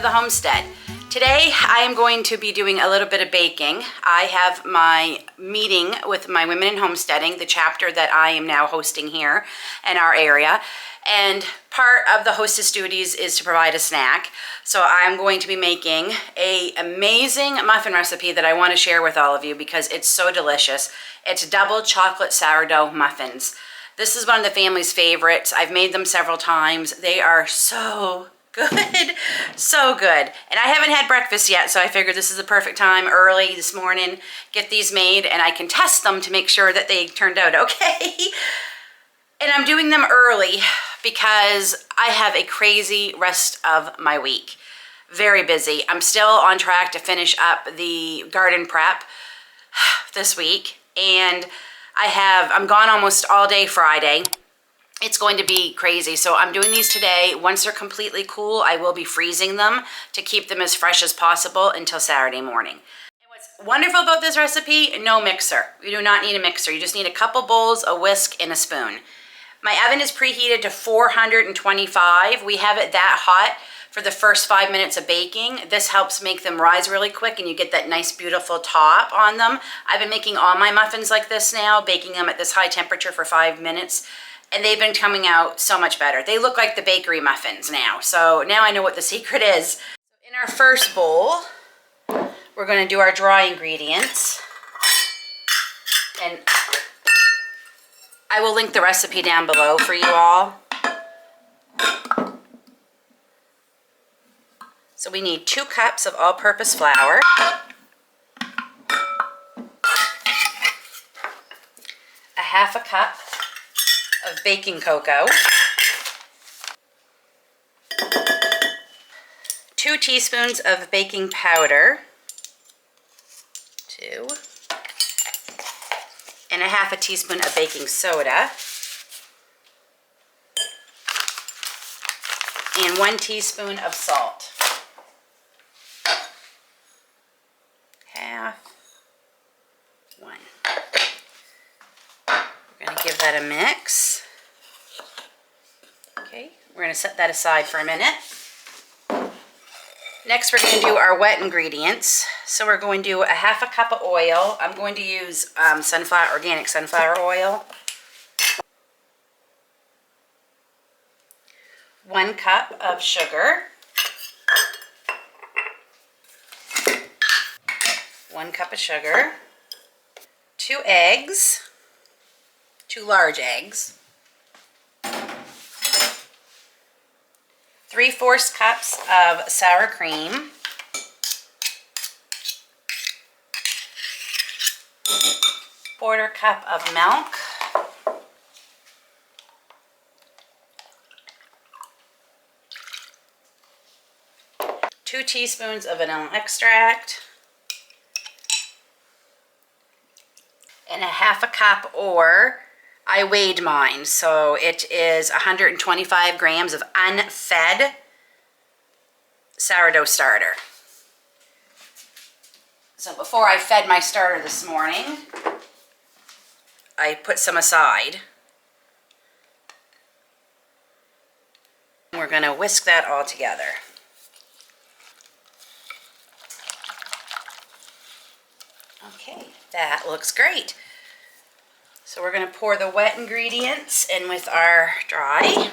to the homestead. Today I am going to be doing a little bit of baking. I have my meeting with my Women in Homesteading, the chapter that I am now hosting here in our area. And part of the hostess duties is to provide a snack. So I'm going to be making an amazing muffin recipe that I want to share with all of you because it's so delicious. It's double chocolate sourdough muffins. This is one of the family's favorites. I've made them several times. They are so good, so good. And I haven't had breakfast yet, so I figured this is the perfect time early this morning, get these made, and I can test them to make sure that they turned out okay. And I'm doing them early because I have a crazy rest of my week. Very busy. I'm still on track to finish up the garden prep this week, and I'm gone almost all day Friday. It's going to be crazy. So I'm doing these today. Once they're completely cool, I will be freezing them to keep them as fresh as possible until Saturday morning. And what's wonderful about this recipe, no mixer. You do not need a mixer. You just need a couple bowls, a whisk, and a spoon. My oven is preheated to 425. We have it that hot for the first 5 minutes of baking. This helps make them rise really quick and you get that nice beautiful top on them. I've been making all my muffins like this now, baking them at this high temperature for 5 minutes, and they've been coming out so much better. They look like the bakery muffins now. So now I know what the secret is. In our first bowl, we're gonna do our dry ingredients. And I will link the recipe down below for you all. So we need 2 cups of all-purpose flour, a half a cup of baking cocoa, 2 teaspoons of baking powder, 2, and a half a teaspoon of baking soda, and 1 teaspoon of salt. Half, 1. We're going to give that a mix. Okay, we're going to set that aside for a minute. Next, we're going to do our wet ingredients. So we're going to do a half a cup of oil. I'm going to use organic sunflower oil. 1 cup of sugar. 1 cup of sugar. 2 eggs. 2 large eggs. 3/4 cups of sour cream. 1/4 cup of milk. 2 teaspoons of vanilla extract. And a half a cup, or I weighed mine, so it is 125 grams of unfed sourdough starter. So before I fed my starter this morning, I put some aside. We're going to whisk that all together. Okay, that looks great. So we're going to pour the wet ingredients in with our dry.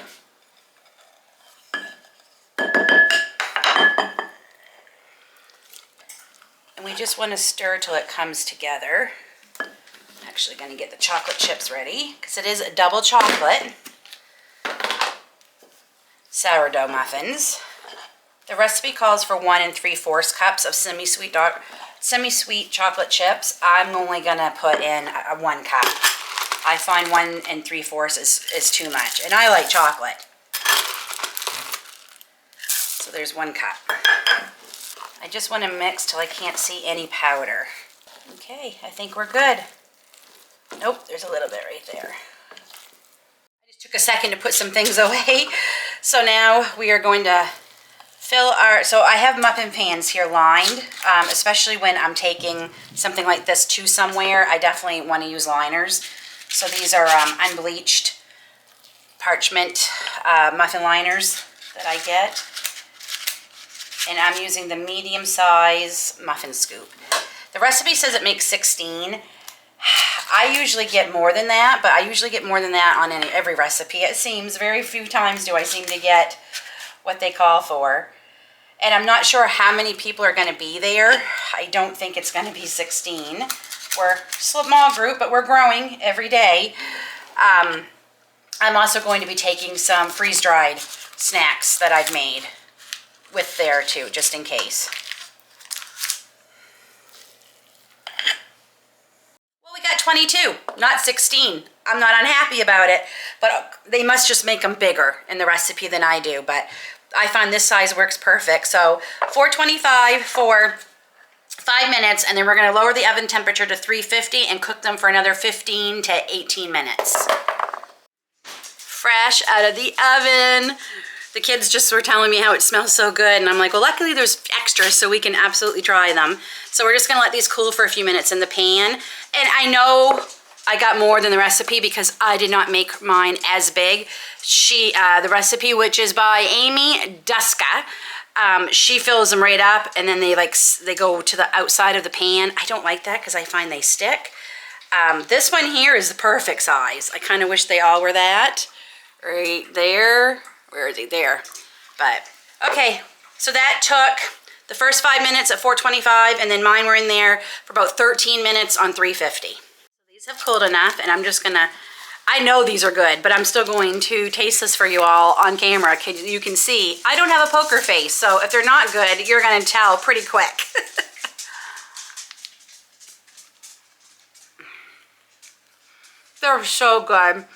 And we just want to stir till it comes together. I'm actually going to get the chocolate chips ready because it is a double chocolate sourdough muffins. The recipe calls for 1 3/4 cups of semi-sweet chocolate chips. I'm only going to put in 1 cup. I find 1 3/4 is too much, and I like chocolate. So there's 1 cup. I just want to mix till I can't see any powder. Okay, I think we're good. Nope, there's a little bit right there. I just took a second to put some things away. So now we are going to so I have muffin pans here lined, especially when I'm taking something like this to somewhere. I definitely want to use liners. So these are unbleached parchment muffin liners that I get. and I'm using the medium size muffin scoop. The recipe says it makes 16. I usually get more than that, but I usually get more than that on every recipe. It seems very few times do I seem to get what they call for. And I'm not sure how many people are going to be there. I don't think it's going to be 16. We're a small group, but we're growing every day. I'm also going to be taking some freeze-dried snacks that I've made with there too, just in case. Well, we got 22, not 16. I'm not unhappy about it, but they must just make them bigger in the recipe than I do. But I find this size works perfect. So 425 for 5 minutes, and then we're going to lower the oven temperature to 350 and cook them for another 15 to 18 minutes. Fresh out of the oven. The kids just were telling me how it smells so good, and I'm like, well, luckily there's extras so we can absolutely try them. So we're just gonna let these cool for a few minutes in the pan. And I know I got more than the recipe because I did not make mine as big. The recipe, which is by Amy Duska, she fills them right up, and then they go to the outside of the pan. I don't like that because I find they stick. This one here is the perfect size. I kind of wish they all were that. Right there. Where is he? There. But, okay. So that took the first 5 minutes at 425, and then mine were in there for about 13 minutes on 350. These have cooled enough, and I'm just gonna, I know these are good, but I'm still going to taste this for you all on camera. You can see, I don't have a poker face, so if they're not good, you're gonna tell pretty quick. They're so good.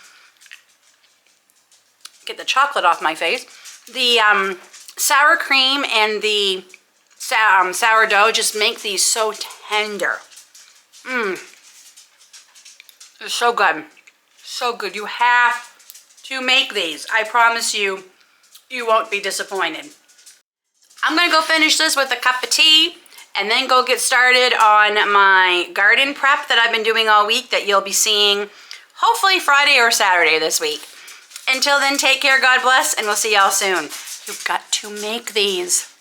Get the chocolate off my face. The sour cream and the sourdough just make these so tender. They're so good. So good. You have to make these. I promise you, you won't be disappointed. I'm gonna go finish this with a cup of tea and then go get started on my garden prep that I've been doing all week that you'll be seeing hopefully Friday or Saturday this week. Until then, take care, God bless, and we'll see y'all soon. You've got to make these.